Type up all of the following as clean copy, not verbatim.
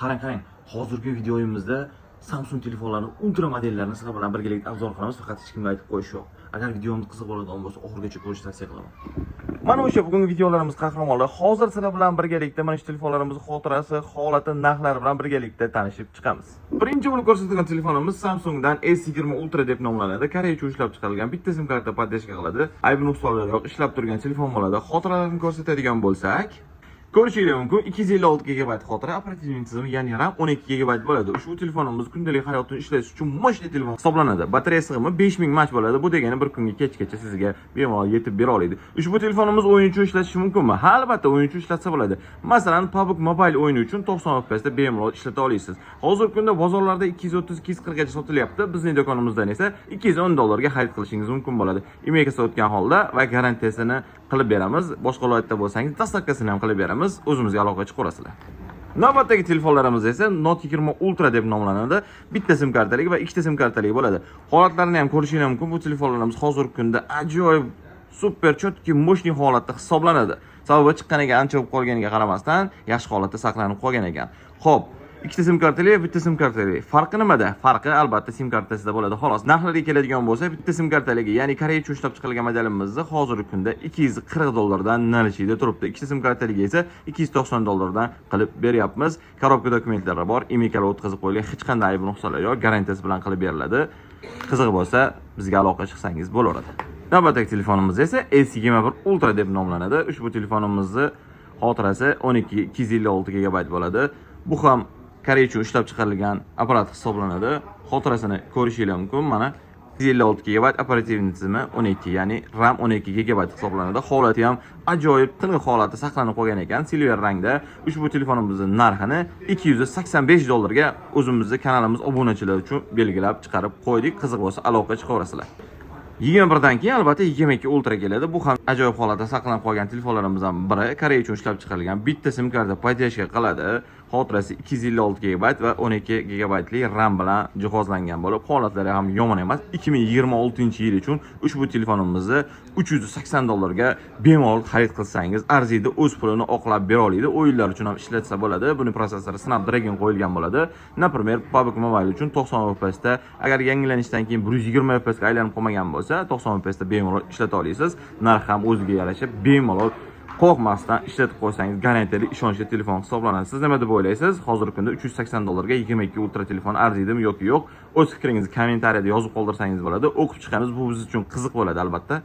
Qarang, hozirgi videoyimizda Samsung telefonlarining ultra modellarini sizlar bilan birgalikda obzor qilamiz, faqat hech kimga aytib qo'yish yo'q. Agar videomiz qiziq bo'ladigan bo'lsa, oxirigacha ko'rishni tavsiya qilaman. Mana o'sha bugungi videolarimiz qahramonlar. Hozir sizlar bilan birgalikda mana shu telefonlarimiz xotirasi, holati, narxlari bilan birgalikda tanishib chiqamiz. Birinchi bo'lib ko'rsatilgan telefonimiz Samsungdan S20 Ultra deb nomlanadi. Koreyacha ishlab chiqarilgan, bitta sim karta podдержка qiladi. Aybi nuqsonlari yo'q, ishlab turgan telefon bo'ladi. Xotiralarni ko'rsatadigan bo'lsak, ko'rishingiz mumkin 256 GB xotira, operativ tizimi, ya'ni RAM 12 GB bo'ladi. Ushbu telefonimiz kundalik hayotda ishlash uchun mashina telefon hisoblanadi. Batareya sig'imi 5000 mAh bo'ladi. Bu degani bir kunga kechgacha sizga bemalol yetib bera oladi. Ushbu telefonimiz o'yin uchun ishlatish mumkinmi? Ha, albatta o'yin uchun ishlatsa bo'ladi. Masalan, PUBG Mobile o'yini uchun 90 FPS da bemalol ishlata olasiz. Hozirgi kunda bozorlarda 230-240 gacha sotilyapti. Bizning do'konimizdan esa $210 ga xarid qilishingiz mumkin bo'ladi. Imekasi o'tgan holda va garantiyasini qilib beramiz. Boshqa viloyatda bo'lsangiz, dastavkasini ham qilib beramiz. O'zimizga aloqa chiqarasizlar. Navbatdagi telefonlarimiz esa Note 20 Ultra deb nomlanadi. Bitta sim kartalik va ikkita sim kartalik bo'ladi. Holatlarini ham ko'rishingiz mumkin. Bu telefonlarimiz hozirgi kunda ajoyib, super chotki, mo'shni holatda hisoblanadi. Sababi chiqqaniga ancha bo'lib qolganiga qaramasdan, yaxshi holatda saqlanib qolgan ekan. Xo'p, ikkita sim kartali, bitta sim kartali. Farqi nimada? Farqi albatta sim kartasida bo'ladi. Xolos, narxlarga keladigan bo'lsa, bitta sim kartaligi, ya'ni Koreyacha ishlab chiqarilgan modelimizni hozirgi kunda $240 dan nalishida turibdi. Ikkita sim kartaligi esa $290 dan qilib beryapmiz. Korobka dokumentlari bor, imekalar o'tkazib qo'yilgan, hech qanday aybi nuqsonlar yo'q, garantiyasi bilan qilib beriladi. Qiziq bo'lsa, bizga aloqa chiqsangiz bo'laveradi. Navbatdagi telefonimiz esa S21 Ultra deb nomlanadi. Ushbu telefonimizni xotirasi 256 GB bo'ladi. Bu ham Koreyacha ishlab chiqarilgan apparat hisoblanadi. Xotirasini ko'rishingiz mumkin. Mana 256 GB, operativ tizimi 12, ya'ni RAM 12 GB hisoblanadi. Holati ham ajoyib, tiniq holatda saqlanib qolgan ekan, silver rangda. Ushbu telefonimizning narxini $285 ga o'zimizning kanalimiz obunachilari uchun belgilab chiqarib qo'ydik. Qiziq bo'lsa, aloqa chiqaverasizlar. 21 dan keyin albatta 22 Ultra keladi. Bu ham ajoyib holatda saqlanib qolgan telefonlarimizdan biri. Koreyacha ishlab chiqarilgan, bitta sim karta podдержка qiladi. Xotirasi 256 GB va 12 GB lik RAM bilan jihozlangan bo'lib, holatlari ham yomon emas. 2026-yil uchun ushbu telefonimizni $380 ga bemalol xarid qilsangiz, arziydi, o'z pulini oqlab bera oladi. O'yinlar uchun ham ishlatsa bo'ladi. Buni protsessori Snapdragon qo'yilgan bo'ladi. Например, PUBG Mobile uchun 90 FPS da, agar yangilanishdan keyin 120 FPS ga aylanib qolmagan bo'lsa, 90 FPS da bemalol ishlata olasiz. Narx ham o'ziga yarasha bemalol qo'rqmasdan ishlatib qo'ysangiz garantiyali ishonchli telefon hisoblanadi. Siz nima deb o'ylaysiz? Hozirgi kunda $380 ga 22 Ultra telefon arziydimi yoki yo'q? O'z fikringizni kommentariyada yozib qoldirsangiz bo'ladi. O'qib chiqamiz, bu biz uchun qiziq bo'ladi albatta.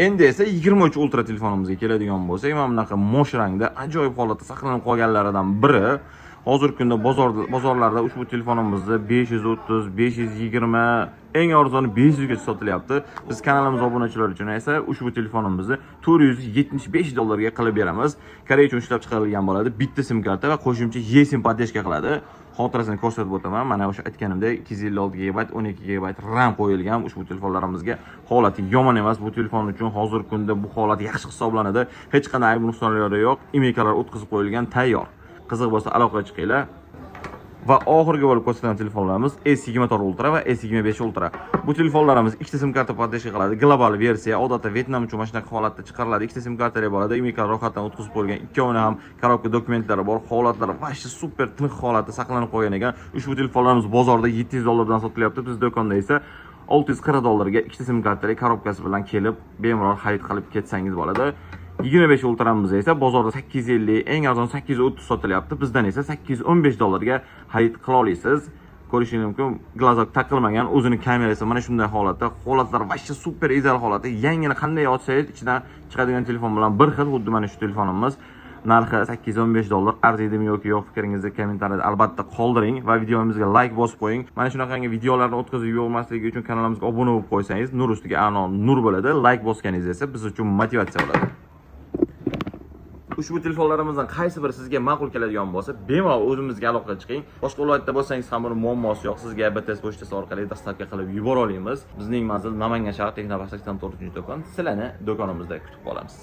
Endi esa 23 Ultra telefonimizga keladigan bo'lsak, mana bunaqa mo'sh rangda ajoyib holatda saqlanib qolganlaridan biri. Hozirgi kunda bozorlarda ushbu telefonimizni 530, 520, eng arzoni 500 gacha sotilyapti. Biz kanalimiz obunachilari uchun esa ushbu telefonimizni $475 ga qilib beramiz. Koreyacha ishlab chiqarilgan bo'ladi. Bitta sim karta va qo'shimcha eSIM podдержка qiladi. Xotirasini ko'rsatib o'taman. Mana o'sha aytganimdek 256 GB, 12 GB RAM qo'yilgan ushbu telefonlarimizga. Holati yomon emas. Bu telefon uchun hozirgi kunda bu holat yaxshi hisoblanadi. Hech qanday ayb nuqsonlari yo'q. Imekalar o'tkazib qo'yilgan, tayyor. Qiziq bo'lsa aloqa chiqinglar. Va oxirgi bo'lib ko'rsatilgan telefonlarimiz S24 Ultra va S25 Ultra. Bu telefonlarimiz ikkita sim karta podдержка qiladi. Global versiya, odatda Vietnam uchun mana shunaqa holatda chiqariladi. Ikkita sim kartali bo'ladi. Imekalar ro'yxatdan o'tkazib qo'yilgan. Ikkovini ham korobka dokumentlari bor. Holatlari vashti super tiniq holatda saqlanib qolgan ekan. Ushbu telefonlarimiz bozorda $700 dan sotilyapti. Biz do'konda esa $640 ga ikkita sim kartali korobkasi bilan kelib, bemalol xarid qilib ketsangiz bo'ladi. 25 Ultramiz esa bozorda 850, eng arzon 830 sotilyapti. Bizdan esa $815 ga xarid qila olasiz. Ko'rishingiz mumkin, glazok taqilmagan, o'zining kamerasi mana shunday holatda. Holatlar vashcha super ideal holatda. Yangini qanday ochsangiz ichidan chiqadigan telefon bilan bir xil, xuddi mana shu telefonimiz. Narxi $815. Arziydimi yoki yo'q, fikringizni kommentariyada albatta qoldiring va videomizga like bosib qo'ying. Mana shunaqangi videolarni o'tkazib yubormasligi uchun kanalimizga obuna bo'lib qo'ysangiz, nur ustiga a'lo nur bo'ladi. Like bosganingiz esa biz uchun motivatsiya bo'ladi. Ushbu telefonlarimizdan qaysi biri sizga ma'qul keladigan bo'lsa, bemalol o'zimizga aloqa chiqing. Boshqa viloyatda bo'lsangiz ham buni muammosi yo'q. Sizga BTS pochtasi orqali dastavka qilib yubora olamiz. Bizning manzil Namangan shahar Texnopark 84-do'kon. Sizlarni do'konimizda kutib qolamiz.